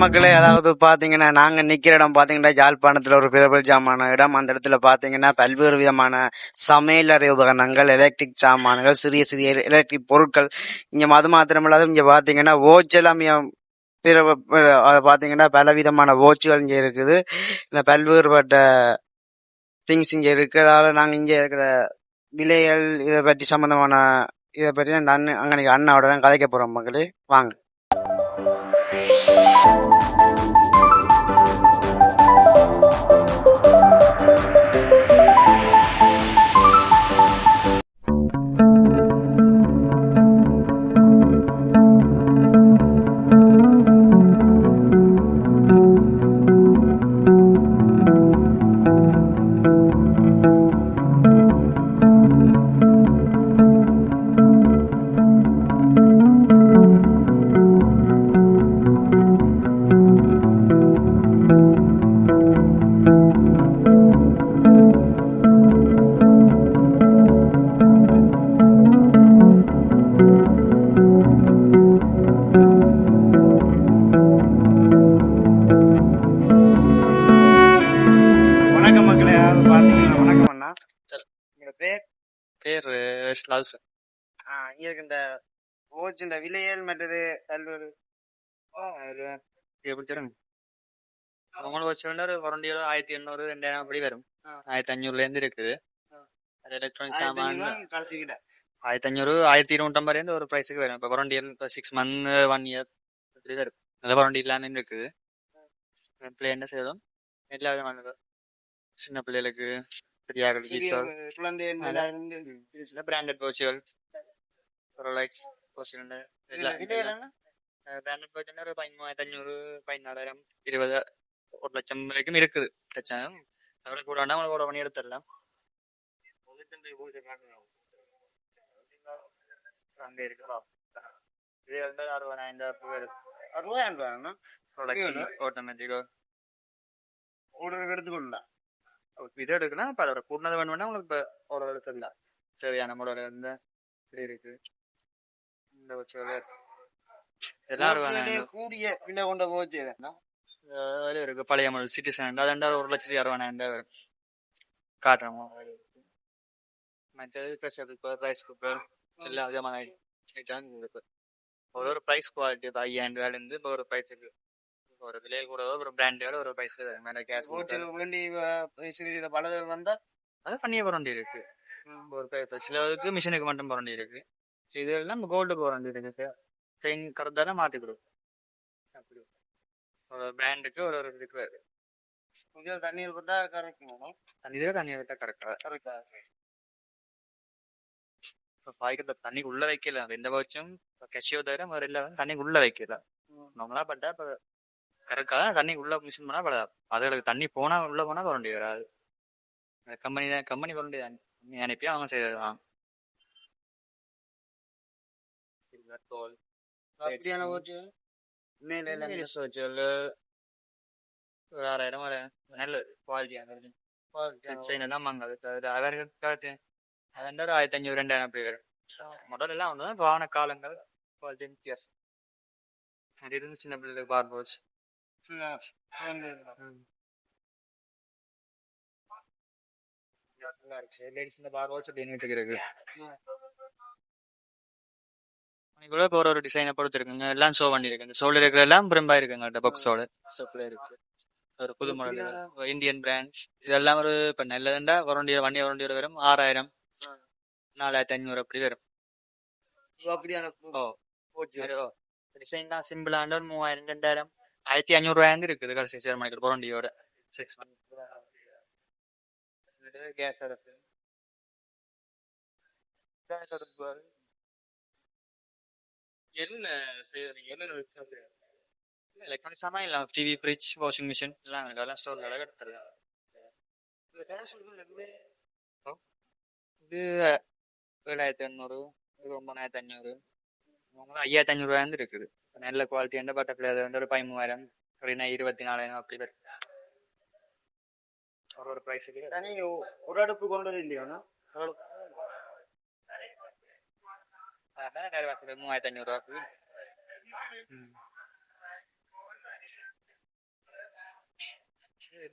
மக்களே, அதாவது பாத்தீங்கன்னா நாங்க நிக்கிற இடம் பாத்தீங்கன்னா யாழ்ப்பாணத்துல ஒரு பிரபலமான இடம். அந்த இடத்துல பாத்தீங்கன்னா பல்வேறு விதமான சமையலறை உபகரணங்கள், எலக்ட்ரிக் சாமான்கள், சிறிய சிறிய எலக்ட்ரிக் பொருட்கள். இங்க அது மாத்திரமில்லாத இங்க பாத்தீங்கன்னா ஓச்செல்லாம் அது பாத்தீங்கன்னா பல விதமான ஓச்சுகள் இங்க இருக்குது. இந்த பல்வேறுபட்ட திங்ஸ் இங்க இருக்கிறதால நாங்க இங்க இருக்கிற விலைகள் இதை பற்றி சம்பந்தமான இதை பற்றி நான் அங்க அண்ணாவோட தான் கதைக்க போறோம் மக்களே. வாங்க. வணக்கம் மக்களே, அதாவது பாத்தீங்கன்னா வணக்கம் அண்ணா. உங்களோட பேர்? பேர் ஸ்லாஸ். இங்க இருக்கு இந்த ஓச்சு இந்த விலையல் மற்றது பல்வேறு எப்படி தரும் உங்களுக்கு வச்சுருந்தா ஒரு குறண்டியோட 1800 2000 அப்படி வரும். 1500 இருக்குது. அது எலக்ட்ரானிக் சாமான் கடைசி கிட்ட 1500 1250 ஒரு ப்ரைஸுக்கு வரும். இப்போ குறண்டியல் இப்போ 6 மந்த் 1 இயர் அப்படி வரும். அந்த குறண்டி இல்லாமல் இருக்குது. பிள்ளை என்ன செய்யணும் எல்லா விதமான சின்ன பிள்ளைகளுக்கு பிராண்டட் வாட்சுகள் ரோலெக்ஸ் பிராண்டட் வாட்ச் ஒரு 13,500 14,000 20 1 லட்சம் வரைக்கும் இருக்குது. லட்சம் அதோட கூட கூட பண்ணி எடுத்துடலாம். அங்கே இருக்குதா இது வந்து 60,000 ஆட்டோமேட்டிக்கா எடுத்துக்கொள்ளலாம். இது எடுக்கலாம். இப்போ அதோட கூடனது வேணும்னா உங்களுக்கு இப்போ ஒரு எடுத்துக்கலாம். சரியான முறையில் இருந்து இப்படி இருக்கு இந்த வச்சு எல்லாரும் கூடிய விலை கொண்ட போச்சு இருக்கு. பழைய மாடல் சிட்டிசன் அது 1,60,000 வரும் காட்டுறோம். மற்றது ப்ரெஷர் குக்கர் ரைஸ் குக்கர் எல்லா விதமான ஐட்டம் இருக்கு. ஒரு ப்ரைஸ் குவாலிட்டி 5,000 இப்போ ஒரு ப்ரைஸுக்கு ஒரு விலையை கூட ஒரு பிராண்டோட ஒரு ப்ரைஸ் மேலே கேஸ் வேண்டி பலது வந்தா அது பண்ணியே போராண்டி இருக்கு. ஒரு ப்ரைஸ் சிலருக்கு மிஷினுக்கு மட்டும் போராண்டி இருக்கு. இது எல்லாம் கோல்டுக்கு போராண்டி இருக்கு. செயின் கரெக்டாக மாற்றி கொடுக்கும். அப்படி ஒரு பிராண்டுக்கு ஒரு இதுக்கு கொஞ்சம் தண்ணீர் விட்டா கரெக்ட். தண்ணீர் விட்டா கரெக்டா இப்போ பாய்க்கிற தண்ணி உள்ள வைக்கல. எந்த வச்சும் கஷியோ தவிர வேற எல்லாம் தண்ணி உள்ள வைக்கல. நம்மளா பட்டா இப்போ கரெக்டாக தண்ணி உள்ள மிஷின் பண்ணா படாது. அதுகளுக்கு தண்ணி போனா உள்ள போனா போராண்டி வராது. கம்பெனி போராண்டி அனுப்பி அவங்க செய்யலாம். தோல் அப்படியான ஓட்டு ஒரு 6,000 வர நல்ல குவாலிட்டியான எல்லாம் வாங்க அவருக்கு அதோட 1,500 2,000 அப்படி வரும். முதல்ல எல்லாம் வந்து வாகன காலங்கள் குவாலிட்டி வித்தியாசம். அது இருந்து சின்ன பிள்ளைகளுக்கு பார்ட் வாட்ச் லேடிஸ் இந்த பார்ட் வாட்ச் அப்படின்னு இருக்கு. கூட இப்போ ஒரு டிசைனை பொறுத்திருக்குங்க. எல்லாம் ஷோ பண்ணியிருக்கு. இந்த ஷோல இருக்கிற எல்லாம் பிரம்பா இருக்குங்க. பாக்ஸோட ஸ்டெப்ல இருக்கு. ஒரு புது மாடல் இந்தியன் பிராண்ட் இதெல்லாம் ஒரு இப்போ நல்லதுண்டா வண்டியோட வரும் 6,000 4,500 அப்படி வரும். அப்படியான டிசைன் தான் சிம்பிளான ஒரு 3,000 2,000 1,500 இருக்குது. கடைசி சேர்மானிக்கல் பொரண்டியோட 6 month கேஸ் அடுப்பு எலக்ட்ரானிக் சாமான் இல்லை. டிவி ஃப்ரிட்ஜ் வாஷிங் மிஷின் எல்லாம் இருக்கு. அதெல்லாம் ஸ்டோர்ல எடுத்துருக்கேன். இது 7,800 இது 9,500 5,500 இருக்குது. நல்ல குவாலிட்டி எந்த பட்டர்ஃப்ளை அது வந்து ஒரு 13,000 அப்படின்னா 24,000 அப்படி வரும். ஒரு ப்ரைஸுக்கு தனி ஒரு அடுப்பு கொண்டது இல்லையா? 3,500 ரூபாய்க்கு வேற